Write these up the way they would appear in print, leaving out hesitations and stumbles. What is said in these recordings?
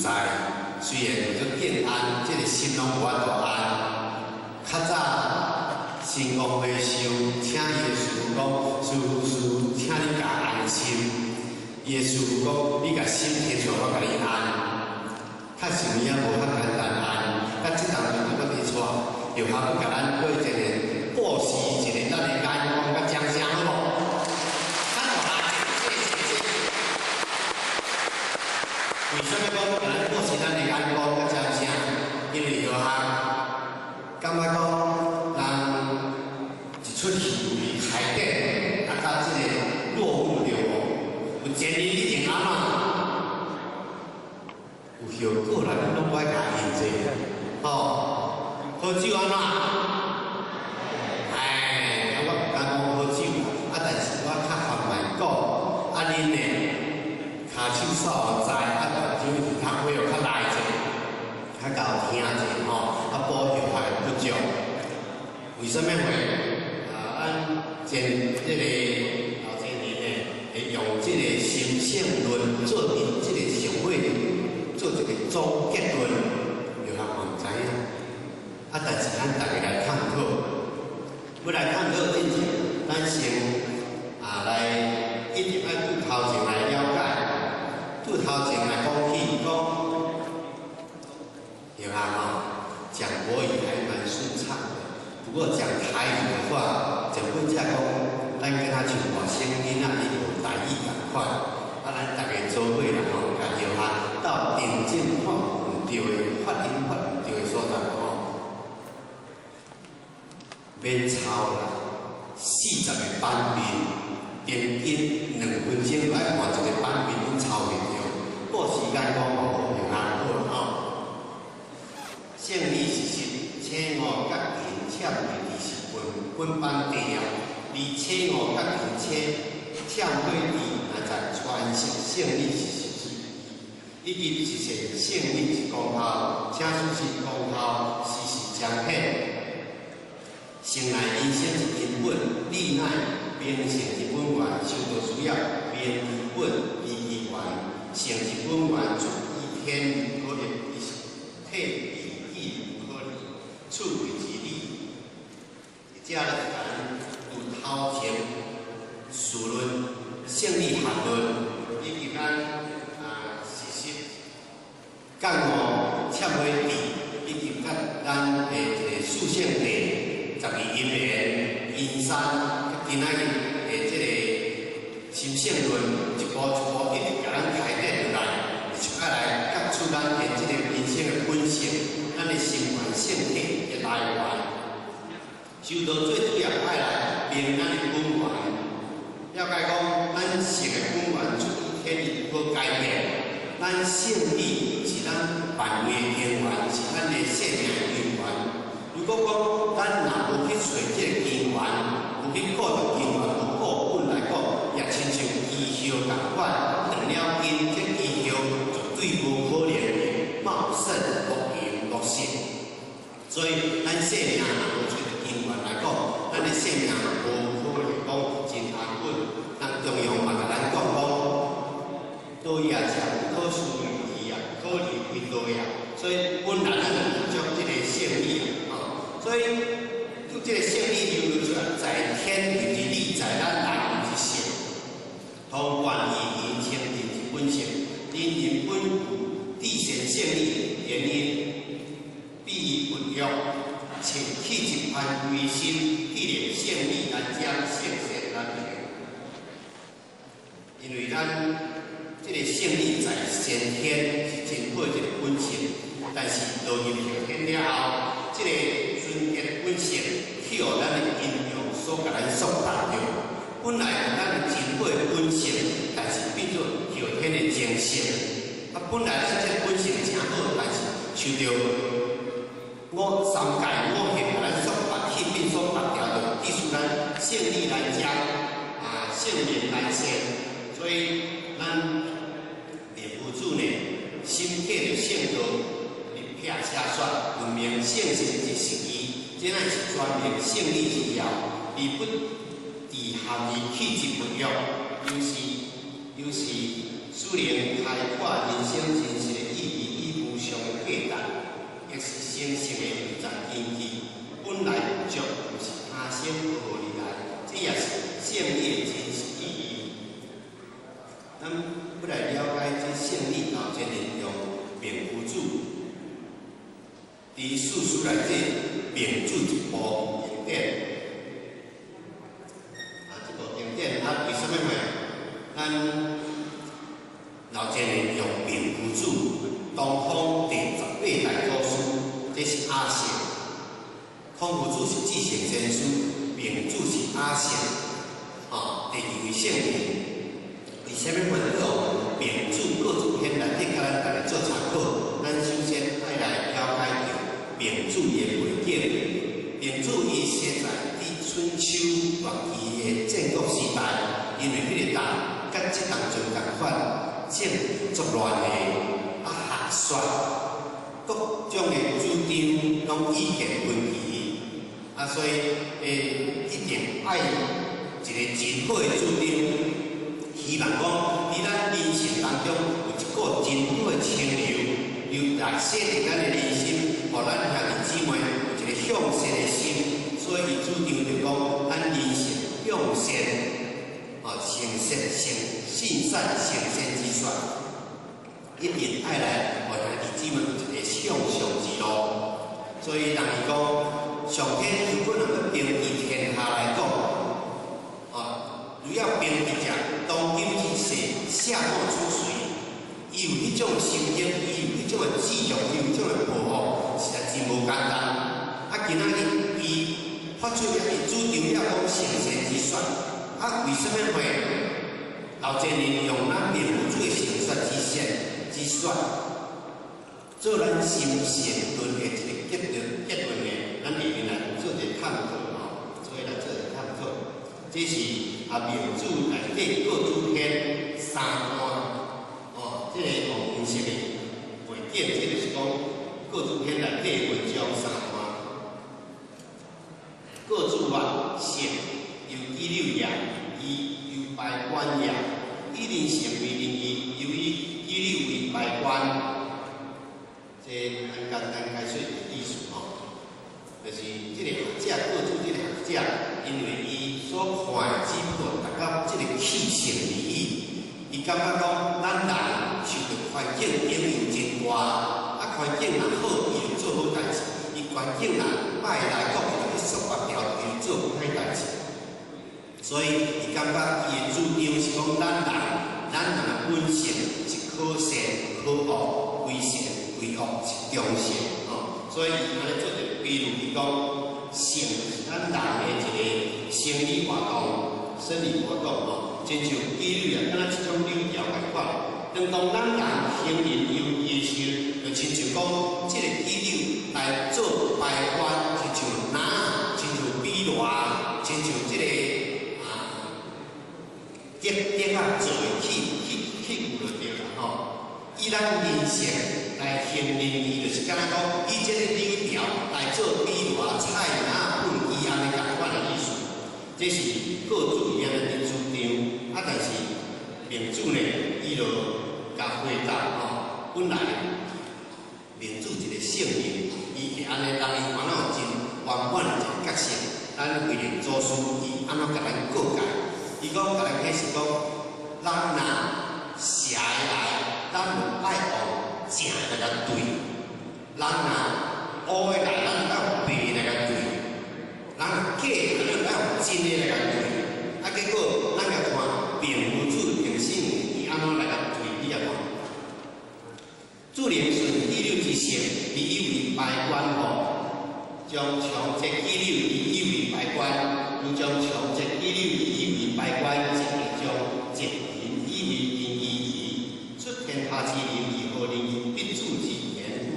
在，虽然有种建安，这个心拢无法度安。较早新光会修，请伊的师傅讲，师傅，请你甲安心。伊的师傅讲，你甲心提出，我甲你安。较是物仔无较简单安，甲即当阵就要提出，又还要甲咱过一个过时一个咱的眼光甲奖赏好无？ 为什么讲咱过是咱的眼光甲奖赏？因为有项感觉讲，人一出戏为海底，啊，到这个落幕了哦，有前日你定安怎？有效果啦，你拢不爱甲因这，哦，喝酒安怎？哎，我敢讲喝酒，啊，但是我较反面讲，啊，恁呢？ 骹手扫在，啊，酒是较会有较来者，较够听者吼，啊，保佑还不足。为什么会？咱前这个头前年呢，会用这个心性论做这个常会做一个总结论，有人唔知影。啊，但是咱大家来探讨，要来探讨之前，咱先来一定要对头前来了解。 拄头前来讲起讲，有啊吼，讲国语还蛮顺畅的。不过讲台语的话，就本只讲，咱跟他像外省囡仔，伊有台语共款。啊，咱大家做伙啦吼，甲摇下到定睛看唔对的发音发唔对的所在吼，免抄啦，40个版面。 平均2分钟来换一个版面，拢抄袂着。过时间讲无用啊，好吼。胜利是实，青五角银签20分，本班地了。而青五角银签对地，那在传承胜利是实。以及一切胜利是公号，请出是公号，时时彰显。生来人生是根本，历耐。 变成一本源，受到需要变一本一元，成一本源主一天不可能，一体一不可能，处为之理。加了咱有头前事论、胜利学论，以及咱事实、干五切回地，以及咱的属性地12因缘、因山。 今仔日这个心性论一步一步一直甲咱开展落来，就爱来觉出咱的这个人生的本性，咱的生源性体的来源。修道最主要爱来明咱的本源，了解讲咱性的本源出于天意不可改变，咱性力是咱万缘的根源，是咱的生命根源。如果讲咱若无去找这个根源， 有去顾着因缘，有顾本来讲，也亲像医药共款，断了因，这医药绝对无可能会茂盛、无营、无实。所以，咱生命若无找着因缘来讲，咱的生命无可能讲真安稳。咱中央嘛，甲咱讲讲，多业者可输于义啊，可离为多业。所以，本来咱就将这个胜利啊，所以。 就这个胜利流露出来，在天有一理，在咱人有一性。通关以言清人之本性，因本有地先胜利原因，必于运用，且气质安归心，必然胜利难将，胜善难平。因为咱这个胜利在先天是真好一个本性，但是落入后天了后，这个纯洁的本性。 去互咱的阴阳所甲咱束缚着，本来咱真好的本性，但是变做后天的精神。啊，本来这个本性真好，但是受到三界五行甲咱束缚，气变所绑掉着，意思咱胜利难将，胜利难成。所以咱念佛祖呢，心体着圣道，立撇车选，文明圣性之实义。 这乃是专门胜利之要，而不伫含义气质不弱，有时使人开阔人生真实的意义。伫史书内底名著一部经典。这部经典为什么会咱老前人用名夫子东方第18代祖师，这是阿成。孔夫子是至圣先师，名著是阿成。第二位圣人。 为什么会用名著各种篇内底，甲咱大家做参考？咱首先爱来了解着名著的背景。名著伊写在伫春秋末期的战国时代，因为迄个代甲即当阵共款，政治作乱的，学说各种的主张拢意见分歧，所以一定爱一个真好的主张。 希望讲，伫咱人生当中有一个真好的清流，来洗涤咱的人心，互咱兄弟姊妹有一个向善的心。所以，伊主张就讲，咱人生向善，诚实、信善、诚善之选，一定爱来互兄弟姊妹有一个向上之路。所以，人伊讲，上天如果能够平治天下来讲，如要平治者。 当今之世，下莫出水，伊有迄种心境，伊有迄种的志向，伊有迄种的抱负，实在真无简单。今仔日伊发出了伊主张了讲诚善之选，为什么会老前人用咱名夫子的诚实之善之选，做咱心善论的一个结论的，咱下面来做一个探讨所以来做一个探讨，这是。 名著内底各主篇3段，这个红颜色的背景，这就是讲各主篇内底文章3段。各主外性，由一流也，由百官也，一人成为人义，由一流为百官。这很简单解说的意思就是这个学者各主这个学者，因为伊所看的只不过达到这个气性而已。伊感觉讲，咱人受到环境影响真大，环境若好，伊就做好代志；伊环境若歹来讲，伊就束缚条，伊就做不歹代志。所以，伊感觉伊的主张是讲，咱人本性是可善可恶，为善为恶是中性所以，伊安尼做者，比如伊讲，性是咱人的一个生理活动、生理活动亲像纪律敢若即种律条共款。当咱人行人有意识，就亲像讲，即个纪律来做排官，亲像哪，亲像比偌，亲像即个滴做去就对啦以咱人性来行人义，就是敢若讲，以即个律条来做比偌菜哪本伊安尼共款的意思。这是各主伊安尼的主张，但是名主呢，伊就甲回答本来名主一个圣人，伊会安尼让伊烦恼真圆满的一个角色，咱为人做事，伊安怎甲咱告解？伊讲甲咱解释讲，咱若邪来，咱就爱往正来甲对；咱若乌的来，咱就爱往白来甲对；咱若假的，咱就爱往真的来甲对。结果咱来看名夫子平生伊安怎来甲对，你来看。自然顺纪律之性，以以为百官将强则纪律以以为百官，又将强则纪律以以为百官，即将直人以为人义，出天下之人以何人以必助之言乎？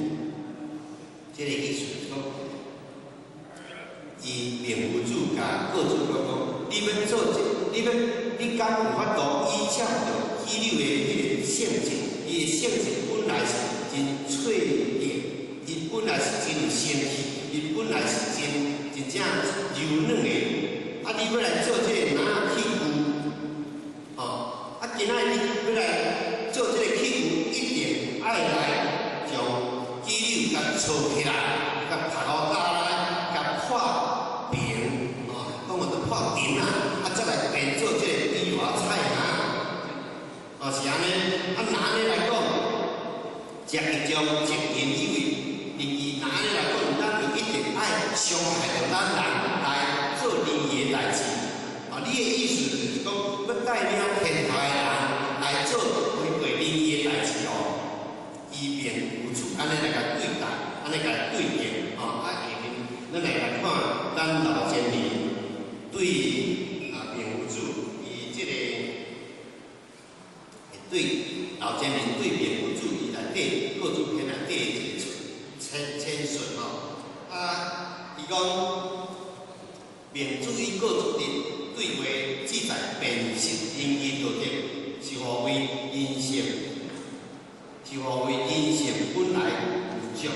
这个意思讲，以名夫子甲各主讲，你要做你敢有法度依照着纪律的迄个性质？伊的性质本来是真脆弱，伊本来是真有生气，伊本来是真正柔软的。你要来做这个哪屁股？今仔日你要来做这个屁股，一定爱来将纪律甲操起来，甲拍好打来，甲破平，讲我都破平再来变做这个比偌菜是安尼，拿安尼来讲，才会将直言以为仁义，那安尼来讲，咱就一定爱伤害着咱人来做仁义的代志。啊，你的意思就是讲，要带领天下的人来做违背仁义的代志哦，以便无处，安尼来甲对待，安尼甲对应哦，啊，下面咱来看咱老前面对辩护主伊即个对老前面对辩护主伊内底各主篇内底一个陈述吼，伊讲辩主伊各主的对话记载辨识仁义道德，是何为因性？是何为因性本来无常？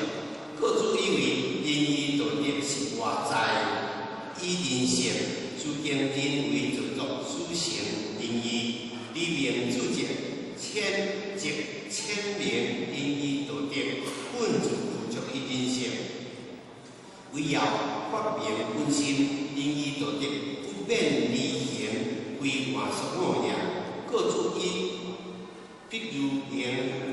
各主以为仁义道德是外在以人性主经人为着作，施行仁义，里面注解千直千明仁义道德，本就附着于人性。唯要发明本心仁义道德，不免离行规划所恶业，各主以必如明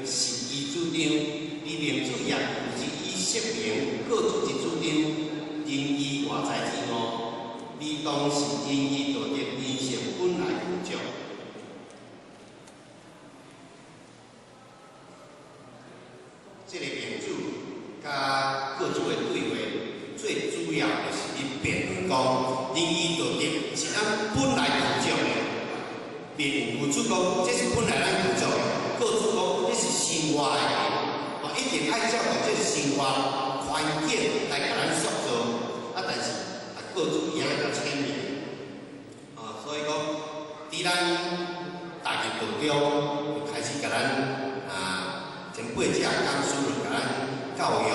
是以主张，里面注也是以说明各主之主张仁义外在之恶，理当是仁义道德人性本来无常。这个辩主甲各主的对话，最主要的是伊辩论讲仁义道德是咱本来无常的。辩护主讲这是本来咱无常的，各主讲这是生活的，一定爱照着这生活环境来甲咱塑造。但是各主伊安尼签名，所以讲，伫咱大业道中开始甲咱前8只讲师就甲咱教育，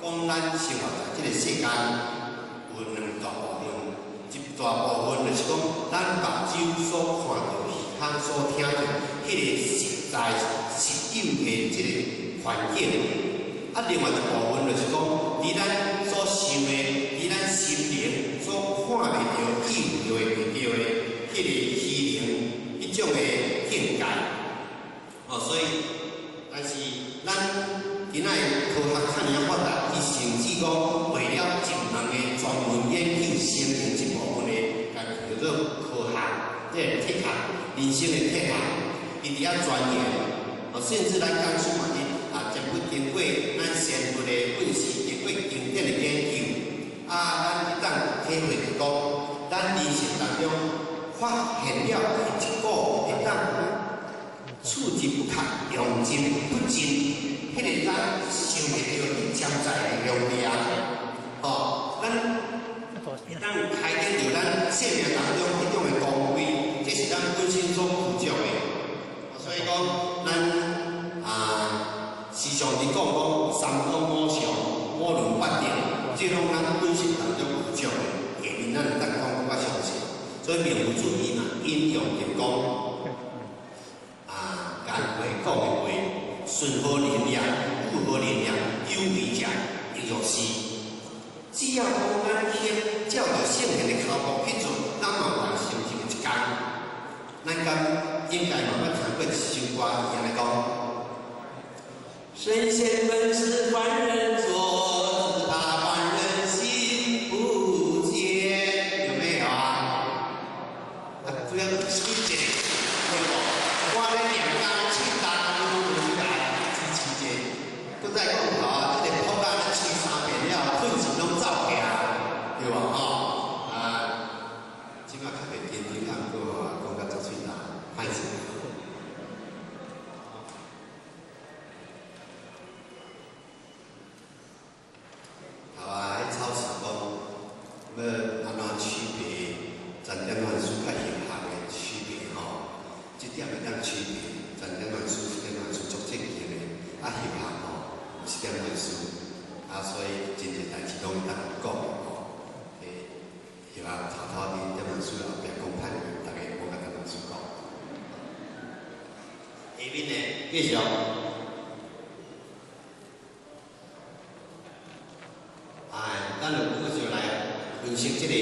讲咱生活在这个世间有2大部分，一大部分就是讲咱目睭所看到、耳孔所听到，迄个实在实有的这个环境。另外一部分就是讲，伫咱所想的、伫咱心灵所看袂到、意会袂到的迄个虚灵迄种的境界。所以，但是咱今仔科学较尔发达，伊甚至讲为了一门的专门研究生命这部分的，叫做科学，即个哲学、人生的哲学，伊伫遐钻研。甚至咱讲书嘛，经过咱先佛的本事，经过经典的研究，咱一旦体会着讲，咱人生当中发现了一个会当处之不堪、用之不尽，迄个咱想袂到的潜在的力量，咱会当开展着咱生命当中迄种的光辉，这是咱本身所附着的。所以讲，咱时常伫讲三纲五常、五伦八定，这拢咱本身当中附着的，下面咱会当讲较详细。所以辩护主义嘛，引用着讲，言话讲的话，顺何灵验，不何灵验，有为者亦若是。只要讲咱肯照着圣贤的脚步去做，咱嘛完成就一工。咱敢应该慢慢听过一首歌，伊安尼讲。神仙本是凡人做，只怕凡人心不见。有没有啊？主要是这个，我咧两家七大都回来支持者，都在讲这个普拉咧吹3遍了，顿时拢走起来，对吧？即马较袂坚定，讲到足喙重，歹势。超时讲，要安怎区别禅点论书甲形学的区别吼？这点会当区别，禅点论书是点论书足正经的，形学吼是点论书，所以真侪代志拢会当讲吼。形学偷偷伫点论书后壁讲歹话，大家无甲点论书讲。下面呢，继续。咱就继续来分析这个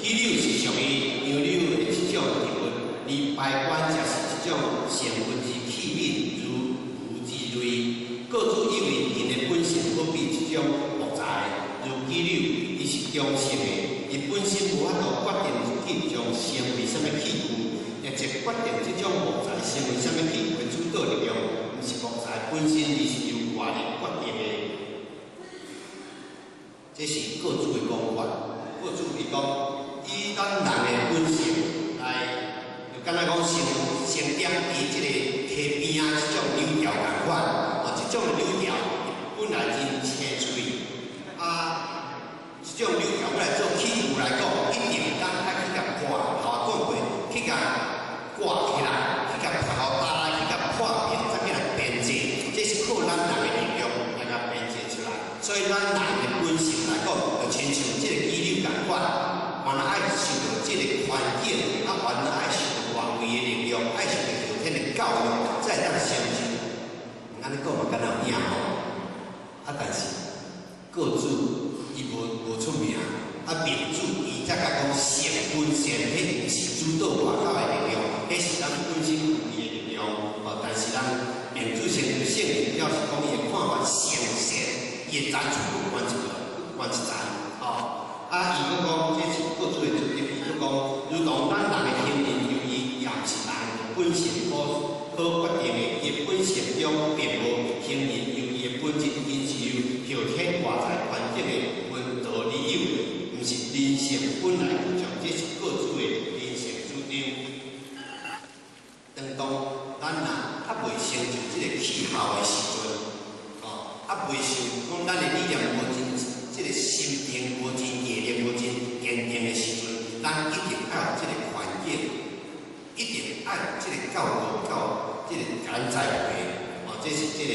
杞柳是属于杨柳的一种植物，而白观则是一种成分之器皿，如之类。各主以为人的本性可比一中性的，伊本身无法度决定去将成为什么器具，也即决定即种木材成为什么器具的主导力量，毋是木材本身，而是由外力决定的。这是各自的讲法，各自是讲以咱人的本性来，就敢若讲成点伫即个溪边啊，即种柳条共款，即种柳条本来真青翠，即种柳条本来做器具来讲，一定咱爱去甲破，头讲过，去甲挂起来，去甲头搭来，去甲破平，再去来编制，这是靠咱人的力量来甲编制出来。所以咱人的本性来讲，就亲像即个肌肉共款，原来爱受到即个环境，原来爱受到外围的力量，爱受到后天的教育，才会当成就。安尼讲嘛，敢若有影吼，但是各自伊无出名，民主伊才甲讲性本善，迄毋是主导外口的力量，迄是咱本身有伊的力量。但是咱民主先生性命，要是讲伊的看法性善，伊会摘出完一摘。伊佫讲这是各自的主张，伊佫讲，如同咱人的行为，由于也毋是人本性可决定的，伊的本性中并无行为，由伊的本质因是由后天外在环境的温度理由，毋是人性本来就像，这是各自的人性主张。当咱若未成就即个气候的时阵，未受讲咱的理念无真，即个心定无真，毅力无真坚定的时阵，咱一定要有即个环境，一定要有即个教育到即个甲咱栽培。这是即个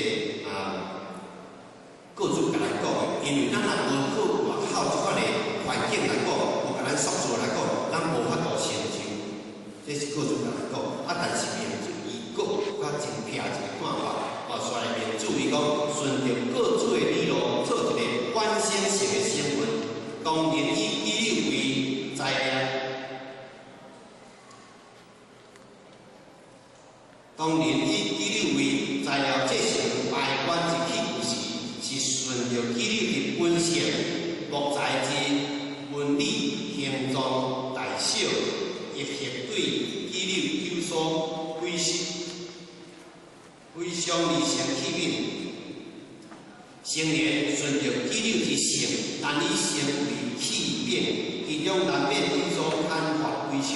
各自甲咱讲的，因为咱若无靠外口即款的环境来讲，无甲咱塑造来讲，咱无法度成就。这是各自甲咱讲，但是民主伊佫较真撇一个看法。所以民主伊讲顺着各自的理路，做一个完整性的新闻。当然以纪律为材料，这是外观之器具是顺着纪律的本性，木材之纹理、形状、大小，一切对纪律有所规训。非常理性器皿，成年顺着纪律之性，难以成为器皿，其中难免有所砍伐非常。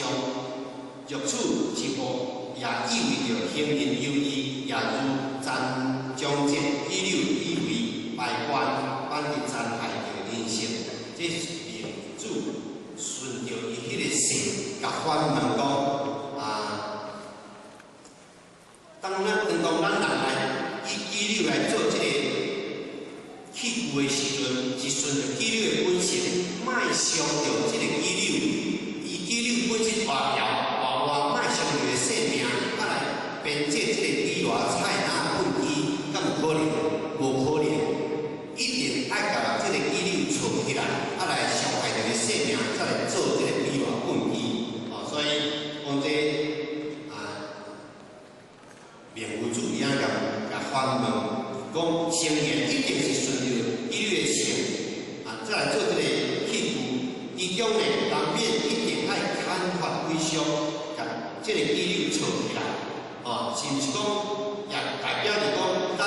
如此一步，也意味着行人有意，也如将这纪律以为外观，反而残害着人性。这是民主顺着伊迄个性，甲反问讲。当咱人来以纪律来做这个器具的时阵，是顺着纪律的本性，莫伤着这个纪律。以纪律本身外表，莫伤着个性命，来编制这个比外菜篮本机，敢有可能？无可能，一定爱甲这个纪律存起来，来伤害着个性命，才来做这个比外本机。所以讲这。民主伊甲反问，讲成年一定是顺着纪律的性，再来做这个器具，其中呢难免一定爱砍伐规伤，甲这个纪律做起来，是毋是讲也代表着讲，咱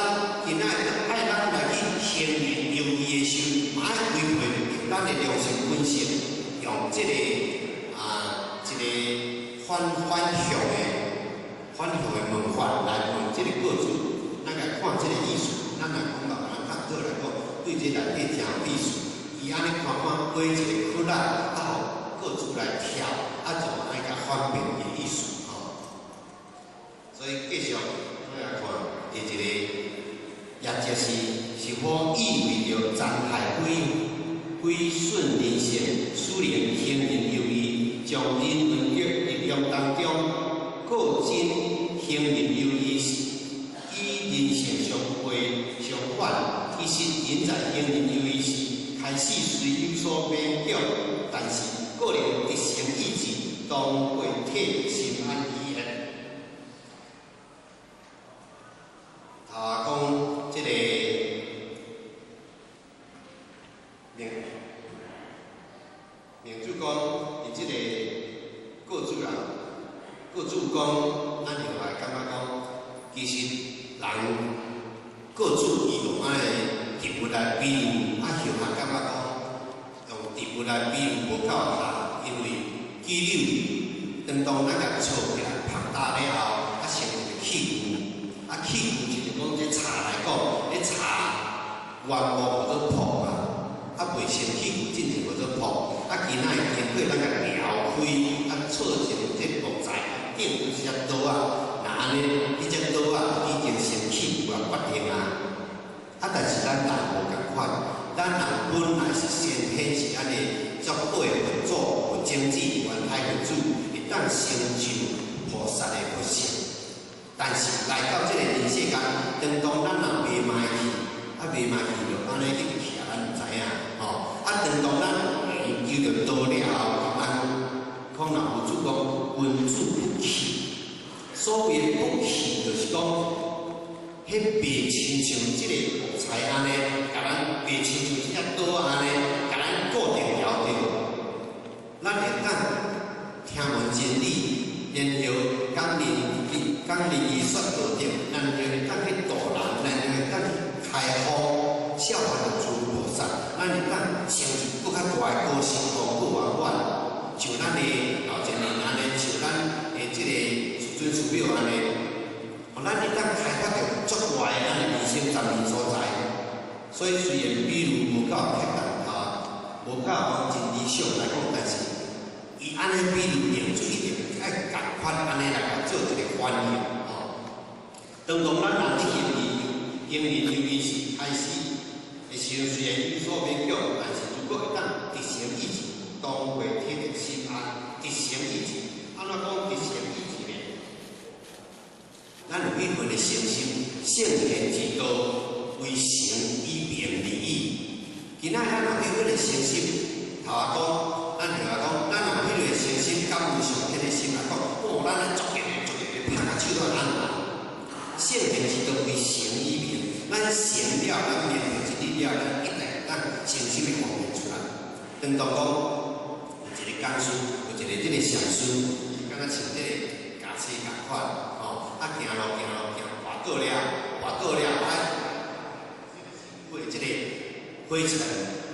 今仔爱咱来去行人有意的时候，嘛爱违背咱的良心本性，用这个一个反向的问法来问这个各自，咱来看这个意思，咱来讲到咱读者来讲，对这内底真有意思。伊安尼看买一个窟窿，互各自来跳，就安尼甲反辩的意思所以继续咱来看第一个，也就是否意味着残害毁损人性，使人行人有意，将人伦的力量当中。个真行人有意与人性相反，其实人在行人有意时开始虽有所勉强，但是个人一生意志当过体心安意愿。讲这个伊用安尼植物来比喻，啊，后下感觉讲用植物来比喻无够合，因为鸡柳当咱甲炒起来，拍打了后，啊，成一个气球，啊，气球就是讲这茶来讲，这茶原木叫做朴嘛，啊，未成气球进前叫做朴，啊，今仔经过咱甲撩开，啊，做成这木材，顶有一只刀啊，那安尼，这只刀啊已经成气球啊，决定啊。啊，但是咱人无共款，咱人本来是先天是安尼足八分祖、有精子、原胎为主，会当成就菩萨的佛性。但是来到这个人世间，当咱人未卖去，啊未卖去就安尼一直徛，咱唔知影吼。啊，当咱遇到道了后，咱可能有主讲君子不器，所谓不器就是讲。迄白亲像即个木材安尼，甲咱白亲像即只刀安尼，甲咱固定了着。咱会当听闻真理，然后讲仁义说道德，然后会当去度人，然后会当开发效法着诸菩萨，咱会当成就搁较大的高深功过远远，像咱的老前人安尼，像咱的即个师尊师表安尼。咱会当开发着足大个咱的人生十年所在，所以虽然比如无够客观哈，无够讲真理想来讲，但是伊安尼比如用出一定爱共款安尼来甲做一个反应吼。当咱人去行仁由于是开始的时候，虽然有所勉强，但是如果会当直成意志，当回天的心安，直成意志，安怎讲直成意志呢？咱有一份的诚心，圣贤之道，为诚以明利益。今仔咱有一份的诚心，头下讲，咱头下讲，咱有迄个诚心，感恩上天的心来讲，哦，咱咧足力拍甲手都安难。圣贤之道为诚以明，咱诚了，咱面对一日了，咱一定咱诚心的奉献出来。当讲有一个讲师，有一个这个上师，伊敢若像这个驾车共款。啊，行路，滑过了，啊，为这个灰尘，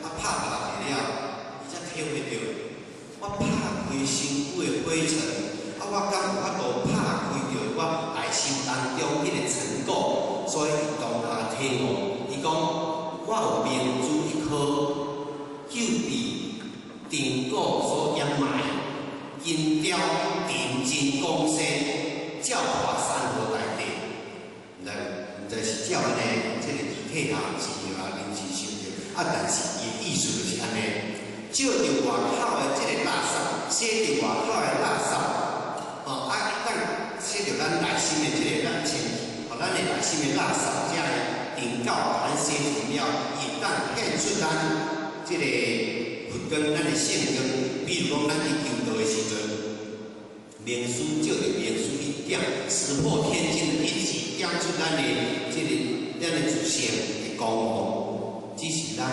啊，拍下了，伊才体会到，我拍开身躯的灰尘，啊，我敢有法度拍开着我内心当中迄个尘垢，所以当下体悟，伊讲我有明珠一颗，就被尘垢所掩埋，金雕定真光生。教化山河大地，毋知是照安尼，即个体体下是着啊，临时想着，啊，但是伊意思就是安尼，照着外口的即个垃圾，洗着外口的垃圾，哦，啊，咱洗着咱内心的即个咱清，互咱的内心的垃圾，遮个定教把咱洗净了，伊当显出咱即个佛根，咱的性根，比如讲咱去求道的时阵。明书照着明书一点，石破天惊的一击，点出咱的这个咱的祖先的光芒。只是咱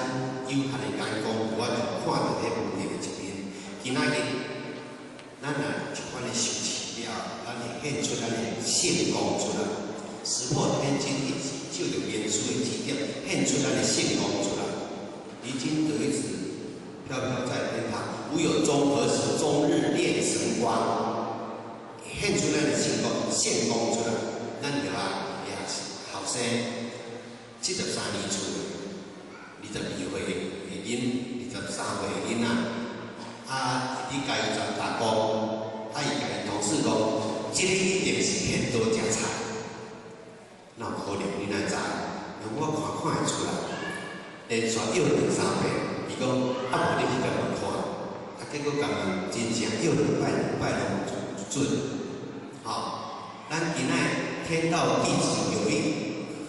有限的眼光，我就看到迄问题的一面。今仔日，咱若一款的修持了，咱会显出咱的圣光出来。石破天惊一击，照着明书的指点，显出咱的圣光出来。离经得子，飘飘在天堂，无有终何时，终日炼神光。显出咱的圣光出来，咱就也后生73年出，22岁的囡，23岁的囡仔，啊，伊家己在打工，啊，伊家己同事讲，这个一定是骗多食菜，哪有可能？你哪知？我看会出来，连续约2、3遍，伊讲啊，无你去甲问看，啊，结果甲问真正约2摆拢准。咱今仔天道弟子有一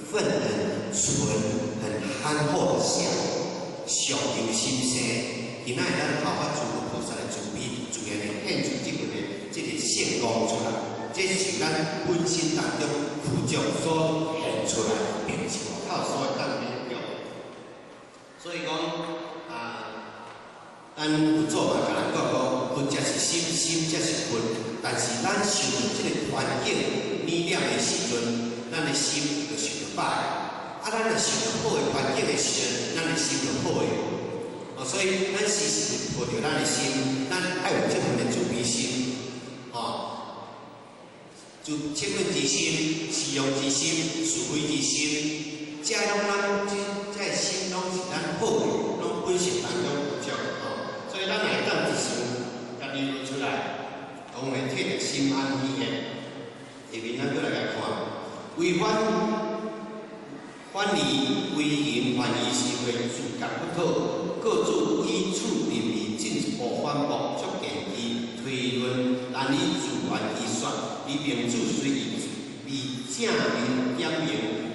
份很纯、很憨厚的笑，上由心生。今仔咱效法诸佛菩萨的慈悲，自然会显出这个圣光出来。这是咱本心当中佛像所现出来，并且外口所会当勉强。所以讲咱佛祖嘛，甲咱讲佛才是心，心才是佛。但是咱受到这个环境污染的时阵，咱的心就受到歹。啊，咱若想到好诶环境诶时阵，咱诶心就好诶。所以咱时时抱着咱诶心，咱爱有这份诶自卑心，就切问之心、使用之心、是非之心，这拢咱这心拢是咱好诶，拢本性当中有种所以咱来当一时，家己攞出来，当然摕着心安理得。下面咱再来甲看，违反离违淫反义是为自觉不妥，各自依处定义进一步反驳，足见其推论难以自圆其说。而名著虽以正面点明，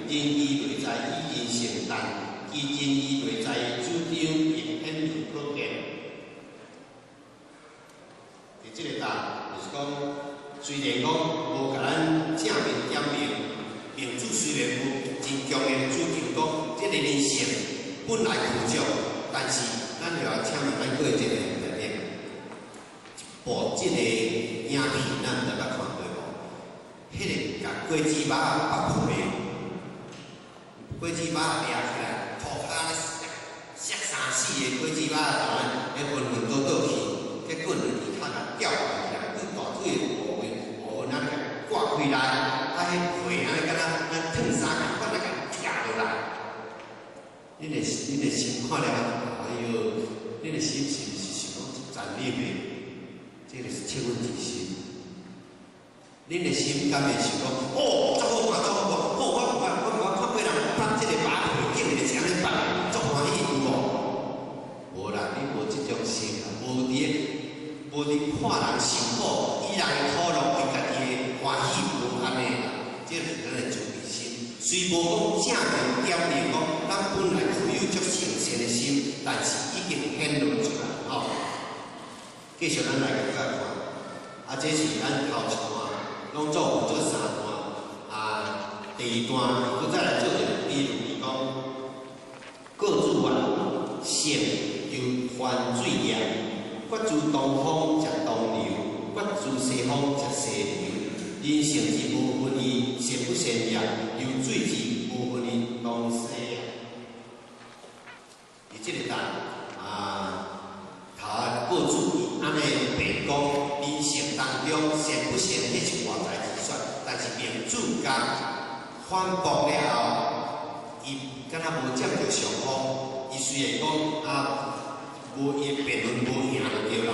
仍依内在以人成但，其真意内在主张亦显明可见。伫即个答就是讲，虽然讲无甲咱正面点明，名著虽然有真强的主张讲，即个人性本来负足，但是咱就要请问咱各位这个人咧，一部即个影片，咱大家看过无？迄个甲果子肉剥皮，果子肉掠起来，涂骹摔三四个果子肉，当然咧纷纷倒去，结果两只脚甲吊起来，对大腿的部分安尼甲挂开来，迄皮安尼敢若咱烫衫共款，甲拆落来。恁的心看了，哎哟，恁的心是毋是想讲残忍的？这个是切问之心。恁的心敢会想讲，足好看，足好看，我看过人拍这个把皮竟然是安尼拍，足欢喜有无？无啦，你无即种心啦，无伫看人辛苦，以人的苦乐为家己的欢喜，无安尼啦，这是咱的自卑心。虽无讲正面点明讲，咱本来富有足圣善的心，但是已经显露出来。继续咱来甲看，这是咱头一段，拢做3段，第2段佮再来做一个比如，伊讲各自性由犯水业，决自东方食东流，决自西方食西流。人性之无分异，善不善业，由水之无分异，东西业。伫即个答各自安尼辩讲，人性当中善不善，迄是外在之说，但是名著甲反驳了后，伊敢若无占着上风。伊虽然讲无伊辩论无赢就对啦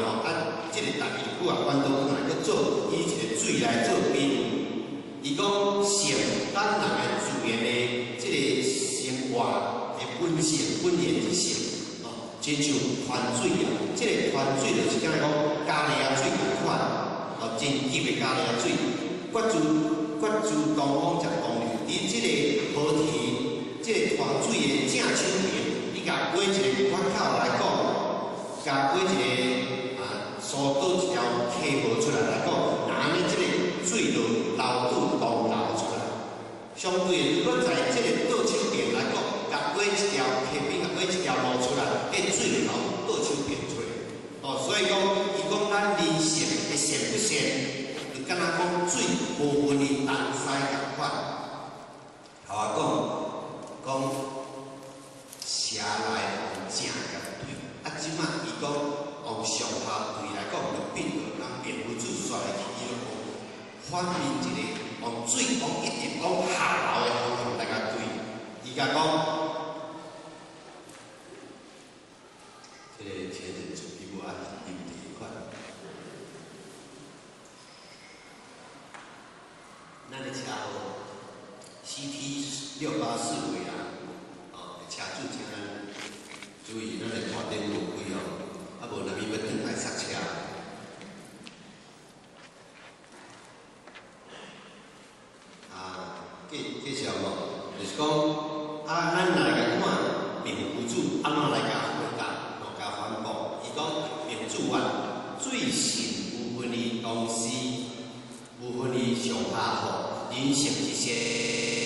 即个答伊拄啊反倒来去做以一个水来做比喻。伊讲性，咱人的自然的即个生活的本性、本源之性。亲像泉水啊，即个泉水就是敢若讲加利亚水共款，真急的加利亚水，决自东方食东流。伫即个河堤，即个泉水的正手边，你甲挖一个管口来讲，甲挖一个疏导一条溪河出来讲，那安尼即个水就流入东流出来。相对的，如果在即个倒手边来讲，甲挖一条溪边，甲挖一条路出来，迄水就流倒手边出来。所以讲，伊讲咱人性的善不善，就敢若讲水无分伊东西共款。后讲蛇来王正甲对，即摆伊讲往上下对来讲，就变做咱辩不出煞来去，伊就反面一个往水往一直往下流的方向来甲对，伊甲讲。这个前人主比我对不对款？咱的车号 CT684位啦，车主请咱注意，咱的看点无开无若咪要转来刹车。继续无，就是讲咱来甲看名主安怎来甲回答。反驳，伊讲名著水性无分离东西，无分离上下好，人性之善。